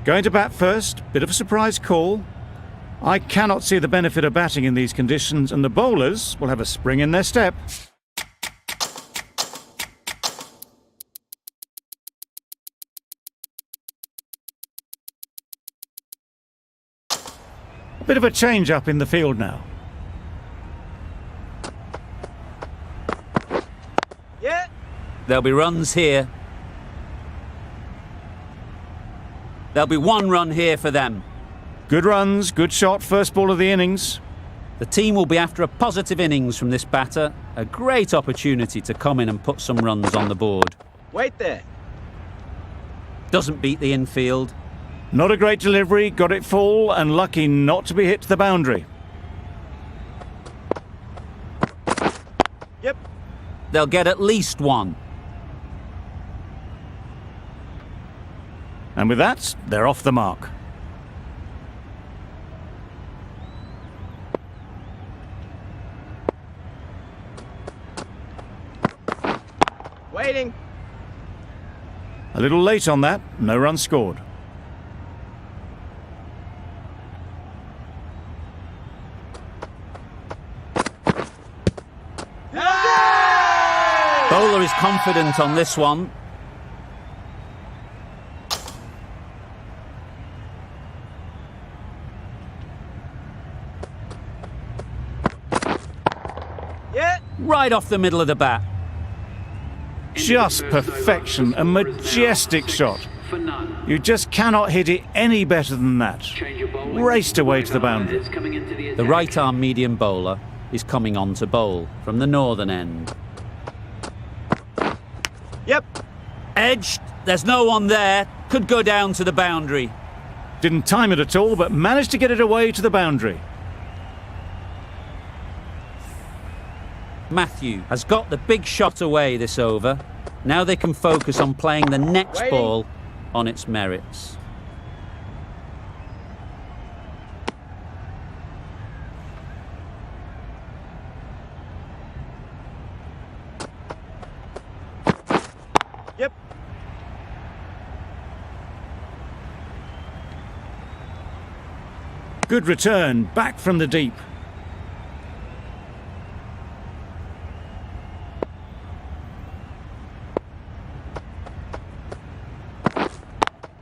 Going to bat first, bit of a surprise call. I cannot see the benefit of batting in these conditions, and the bowlers will have a spring in their step. A bit of a change up in the field now. Yeah. There'll be runs here. There'll be 1 run here for them. Good runs, good shot, first ball of the innings. The team will be after a positive innings from this batter. A great opportunity to come in and put some runs on the board. Wait there. Doesn't beat the infield. Not a great delivery, got it full and lucky not to be hit to the boundary. Yep. They'll get at least 1. And with that, they're off the mark. Waiting. A little late on that, no run scored. Bowler is confident on this one. Yeah. Right off the middle of the bat. Just perfection, a majestic shot. You just cannot hit it any better than that. Raced away to the boundary. The right-arm medium bowler is coming on to bowl from the northern end. Yep. Edged, there's no one there, could go down to the boundary. Didn't time it at all, but managed to get it away to the boundary. Matthew has got the big shot away this over. Now they can focus on playing the next ball on its merits. Yep. Good return, back from the deep.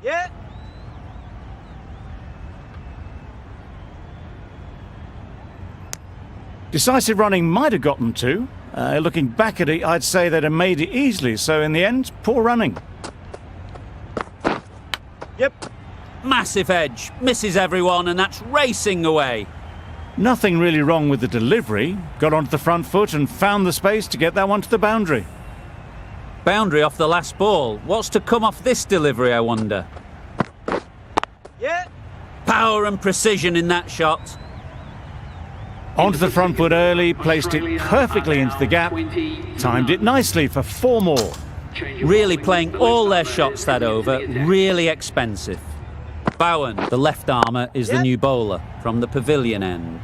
Yeah. Decisive running might have gotten 2. Looking back at it, I'd say they'd have made it easily, so in the end, poor running. Yep. Massive edge, misses everyone, and that's racing away. Nothing really wrong with the delivery. Got onto the front foot and found the space to get that one to the boundary. Boundary off the last ball. What's to come off this delivery, I wonder? Yeah. Power and precision in that shot. Onto the front foot early, placed it perfectly into the gap, timed it nicely for 4 more. Really playing all their shots that over, really expensive. Bowen, the left armour, is the new bowler from the pavilion end.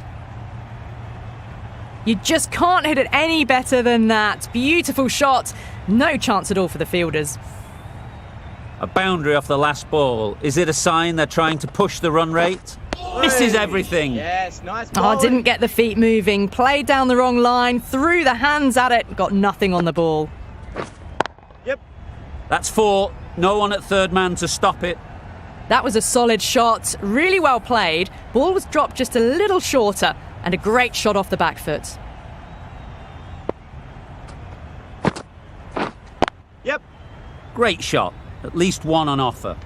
You just can't hit it any better than that. Beautiful shot. No chance at all for the fielders. A boundary off the last ball. Is it a sign they're trying to push the run rate? Misses everything. Yes, nice Oh, ball. didn't get the feet moving. Played down the wrong line. Threw the hands at it. Got nothing on the ball. Yep. That's 4. No one at third man to stop it. That was a solid shot. Really well played. Ball was dropped just a little shorter. And a great shot off the back foot. Yep. Great shot. At least 1 on offer.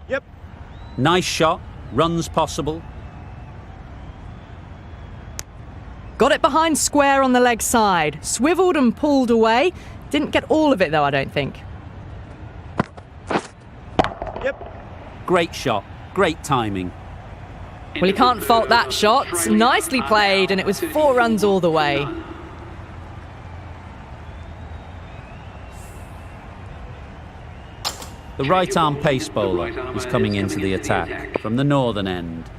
Yep. Nice shot. Runs possible. Got it behind square on the leg side. Swiveled and pulled away. Didn't get all of it though, I don't think. Yep. Great shot. Great timing. Well, you can't fault that shot. Nicely played, and it was 4 runs all the way. The right-arm pace bowler is coming into the attack from the northern end.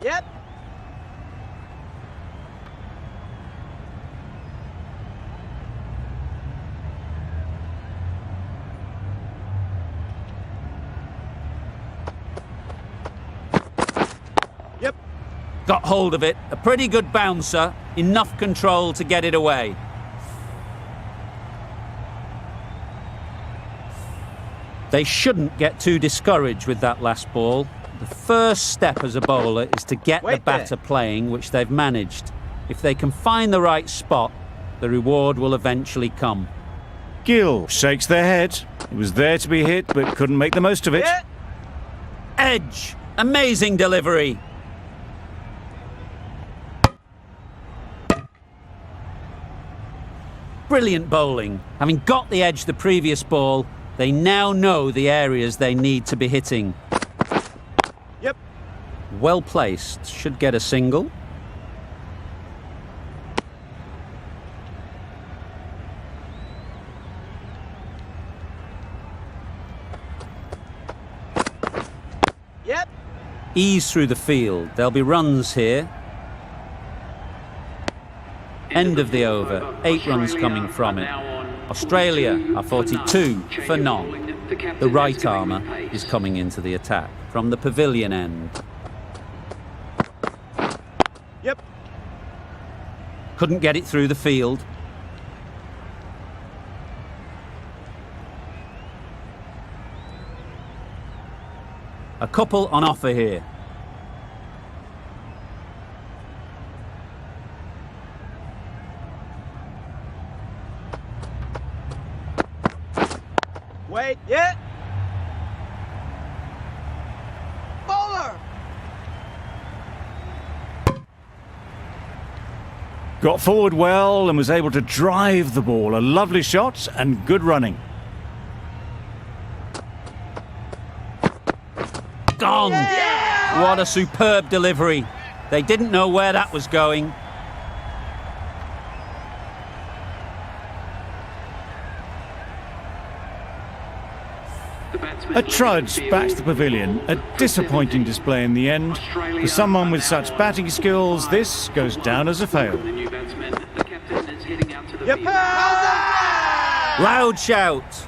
Yep. Yep. Got hold of it. A pretty good bouncer. Enough control to get it away. They shouldn't get too discouraged with that last ball. The first step as a bowler is to get the Wait there. batter playing, which they've managed. If they can find the right spot, the reward will eventually come. Gill shakes their head. It was there to be hit, but couldn't make the most of it. Yeah. Edge! Amazing delivery! Brilliant bowling. Having got the edge the previous ball, they now know the areas they need to be hitting. Yep. Well placed. Should get a single. Yep. Ease through the field. There'll be runs here. End of the over. 8 runs coming from it. Australia are 42 for none. The right armour is coming into the attack from the pavilion end. Yep. Couldn't get it through the field. A couple on offer here. Wait. Yeah. Bowler. Got forward well and was able to drive the ball. A lovely shot and good running. Gone! What a superb delivery. They didn't know where that was going. A trudge back to the pavilion. A disappointing display in the end. For someone with such batting skills, this goes down as a fail. Yep. Loud shout.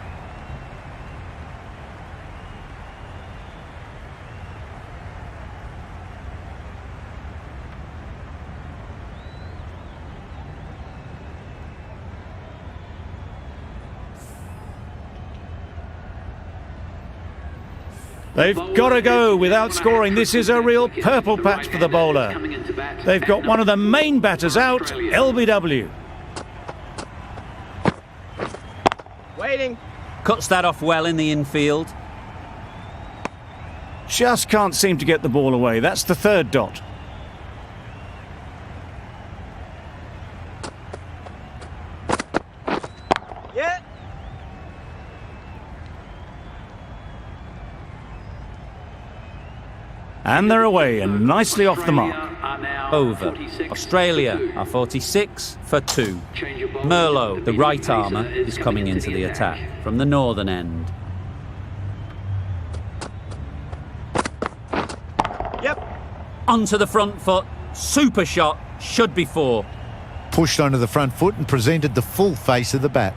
They've got to go without scoring. This is a real purple patch for the bowler. They've got one of the main batters out, LBW. Waiting. Cuts that off well in the infield. Just can't seem to get the ball away. That's the third dot. Yeah. And they're away and nicely off the mark. Over. Australia are 46 for 2. Merlot, the right armour, is coming into the attack from the northern end. Yep. Onto the front foot. Super shot. Should be 4. Pushed onto the front foot and presented the full face of the bat.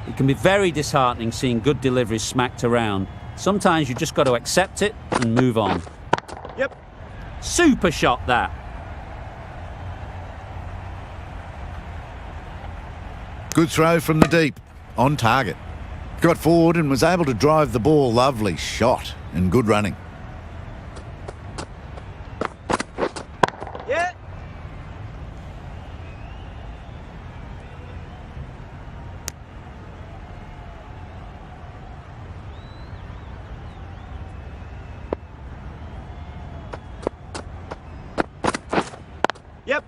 It can be very disheartening seeing good deliveries smacked around. Sometimes you just got to accept it and move on. Yep. Super shot that. Good throw from the deep. On target. Got forward and was able to drive the ball. Lovely shot and good running. Yeah. Yep.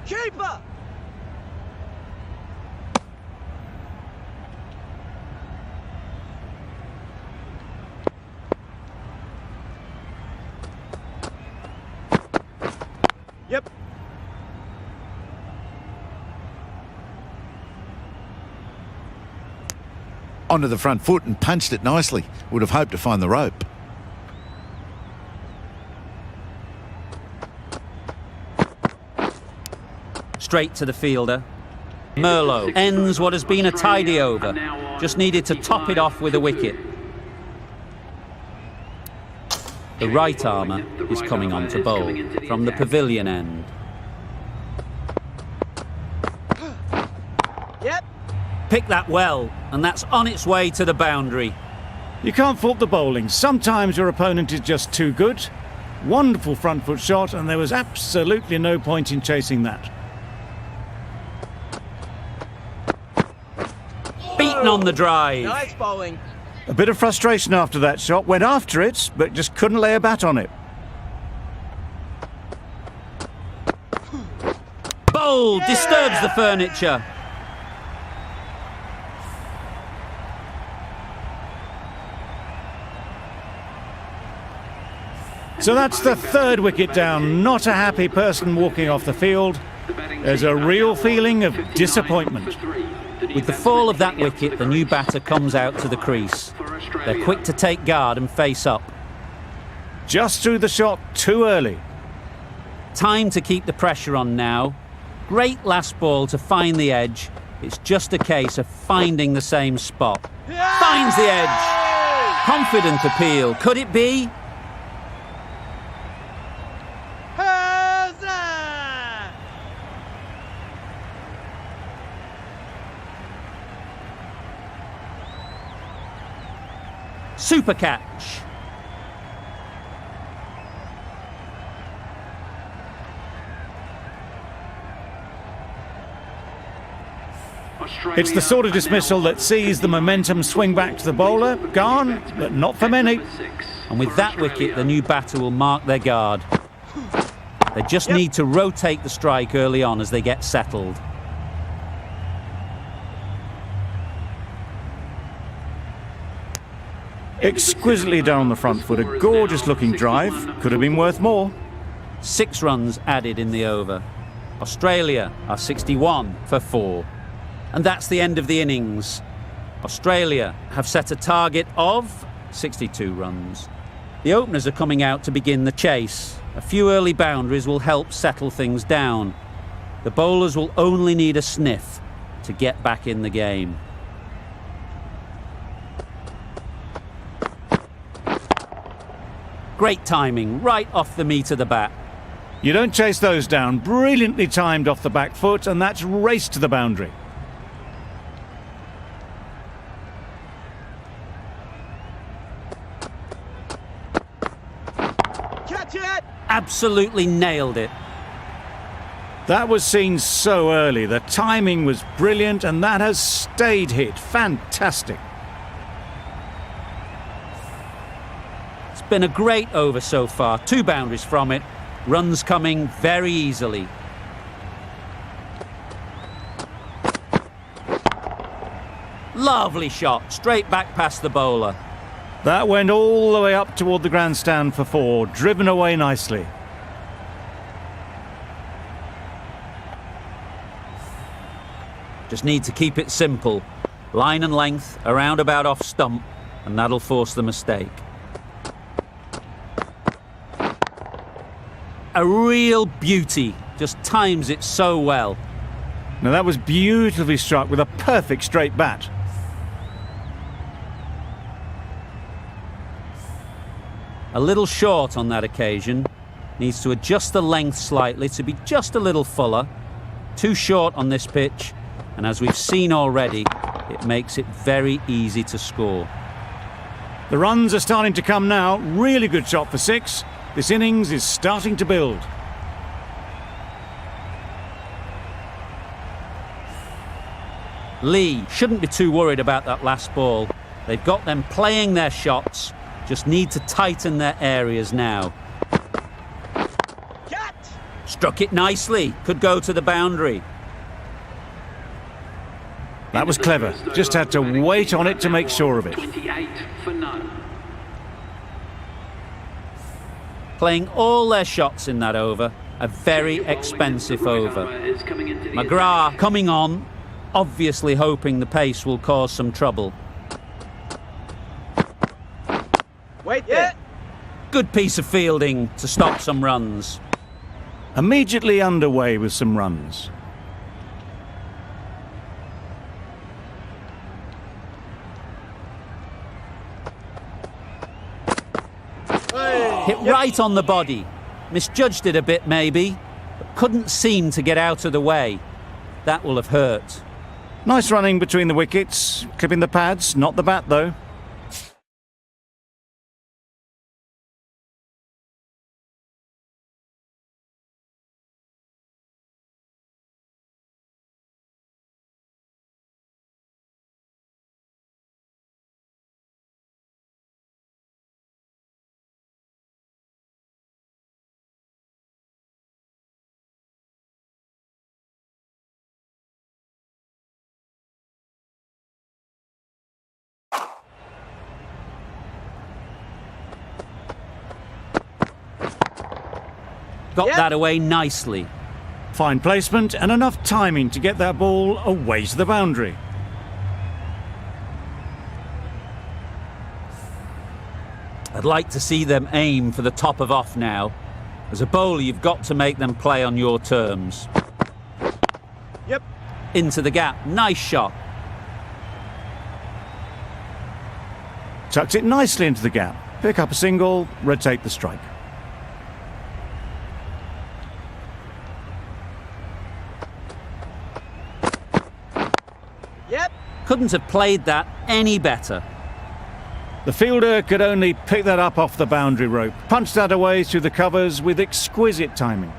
Keeper. Yep. onto the front foot and punched it nicely. Would have hoped to find the rope. Straight to the fielder. Merlot ends what has been a tidy over. Just needed to top it off with a wicket. The right armour is coming on to bowl from the pavilion end. Yep. Pick that well, and that's on its way to the boundary. You can't fault the bowling. Sometimes your opponent is just too good. Wonderful front foot shot, and there was absolutely no point in chasing that. Beaten on the drive. Nice bowling. A bit of frustration after that shot. Went after it, but just couldn't lay a bat on it. Bowled, disturbs the furniture. So that's the third wicket down. Not a happy person walking off the field. There's a real feeling of disappointment. With the fall of that wicket, the new batter comes out to the crease. They're quick to take guard and face up. Just threw the shot too early. Time to keep the pressure on now. Great last ball to find the edge. It's just a case of finding the same spot. Finds the edge. Confident appeal. Could it be? Huzzah! Super catch. It's the sort of dismissal that sees the momentum swing back to the bowler. Gone, but not for many. And with that wicket, the new batter will mark their guard. They just need to rotate the strike early on as they get settled. Exquisitely done on the front foot. A gorgeous looking drive. Could have been worth more. 6 runs added in the over. Australia are 61 for 4. And that's the end of the innings. Australia have set a target of 62 runs. The openers are coming out to begin the chase. A few early boundaries will help settle things down. The bowlers will only need a sniff to get back in the game. Great timing, right off the meat of the bat. You don't chase those down. Brilliantly timed off the back foot, and that's raced to the boundary. Catch it! Absolutely nailed it. That was seen so early. The timing was brilliant, and that has stayed hit. Fantastic. It's been a great over so far. 2 boundaries from it. Runs coming very easily. Lovely shot, straight back past the bowler. That went all the way up toward the grandstand for 4, driven away nicely. Just need to keep it simple. Line and length, around about off stump, and that'll force the mistake. A real beauty, just times it so well. Now that was beautifully struck with a perfect straight bat. A little short on that occasion. Needs to adjust the length slightly to be just a little fuller. Too short on this pitch, and as we've seen already, it makes it very easy to score. The runs are starting to come now. Really good shot for 6. This innings is starting to build. Lee shouldn't be too worried about that last ball. They've got them playing their shots, just need to tighten their areas now. Catch! Struck it nicely, could go to the boundary. That was clever. Just had to wait on it to make sure of it. 28 for none. Playing all their shots in that over. A very expensive over. McGrath coming on, obviously hoping the pace will cause some trouble. Wait there. Good piece of fielding to stop some runs. Immediately underway with some runs. Hit right on the body. Misjudged it a bit maybe, but couldn't seem to get out of the way. That will have hurt. Nice running between the wickets, clipping the pads, not the bat though. Got Yep. that away nicely. Fine placement and enough timing to get that ball away to the boundary. I'd like to see them aim for the top of off now. As a bowler, you've got to make them play on your terms. Yep. Into the gap. Nice shot. Tucked it nicely into the gap. Pick up a single, rotate the strike. Yep. Couldn't have played that any better. The fielder could only pick that up off the boundary rope. Punched that away through the covers with exquisite timing.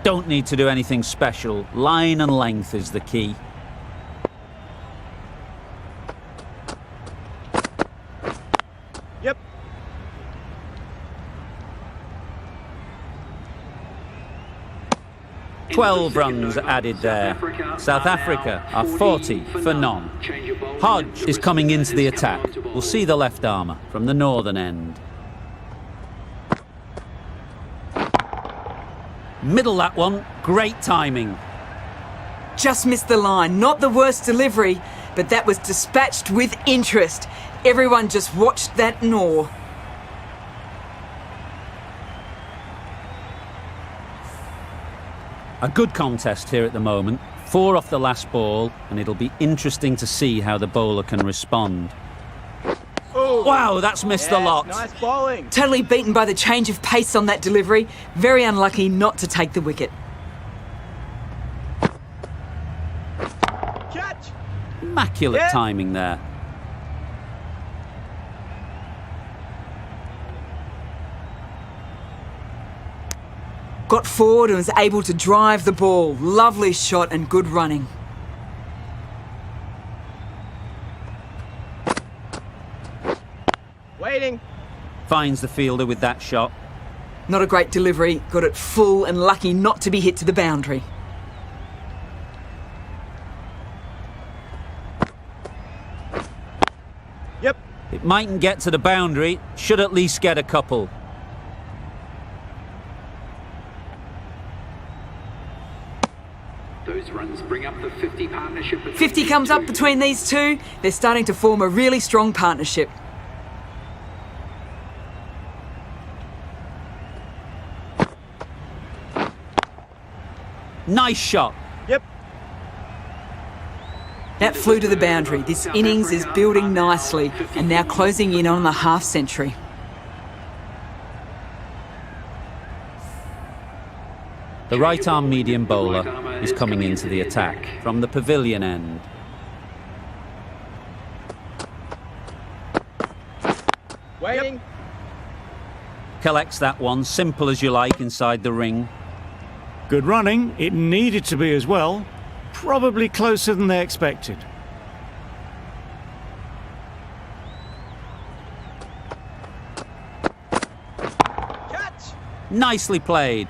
Don't need to do anything special. Line and length is the key. Yep. 12 runs added there. South Africa are 40 for none. Hodge is coming into the attack. We'll see the left armour from the northern end. Middle that one, great timing. Just missed the line. Not the worst delivery, but that was dispatched with interest. Everyone just watched that gnaw. A good contest here at the moment. 4 off the last ball, and it'll be interesting to see how the bowler can respond. Wow, that's missed a lot. Nice bowling. Totally beaten by the change of pace on that delivery. Very unlucky not to take the wicket. Catch. Immaculate Yeah. timing there. Got forward and was able to drive the ball. Lovely shot and good running. Waiting. Finds the fielder with that shot. Not a great delivery. Got it full and lucky not to be hit to the boundary. Yep. It mightn't get to the boundary, should at least get a couple. Those runs bring up the 50 partnership. 50 comes up between these two. They're starting to form a really strong partnership. Nice shot. Yep. That flew to the boundary. This innings is building nicely and now closing in on the half century. The right-arm medium bowler is coming into the attack from the pavilion end. Waiting. Collects that one, simple as you like, inside the ring. Good running. It needed to be as well. Probably closer than they expected. Catch. Nicely played.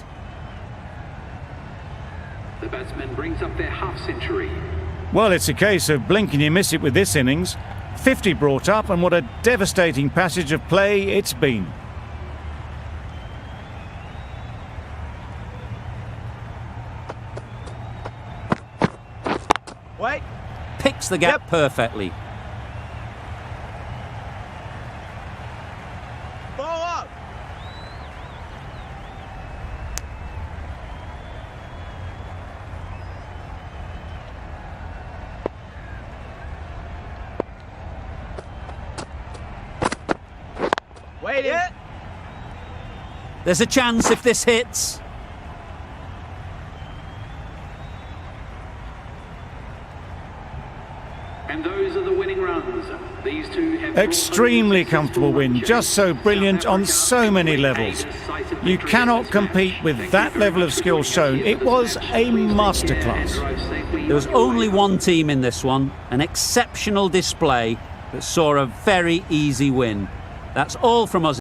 The batsman brings up their half century. Well, it's a case of blink and you miss it with this innings. 50 brought up, and what a devastating passage of play it's been. Wait. Picks the gap Yep. perfectly. Waiting. Yeah. There's a chance if this hits. And those are the winning runs. These two have Extremely comfortable win, just so brilliant on so many levels. You cannot compete with that level of skill shown. It was a masterclass. There was only one team in this one, an exceptional display that saw a very easy win. That's all from us.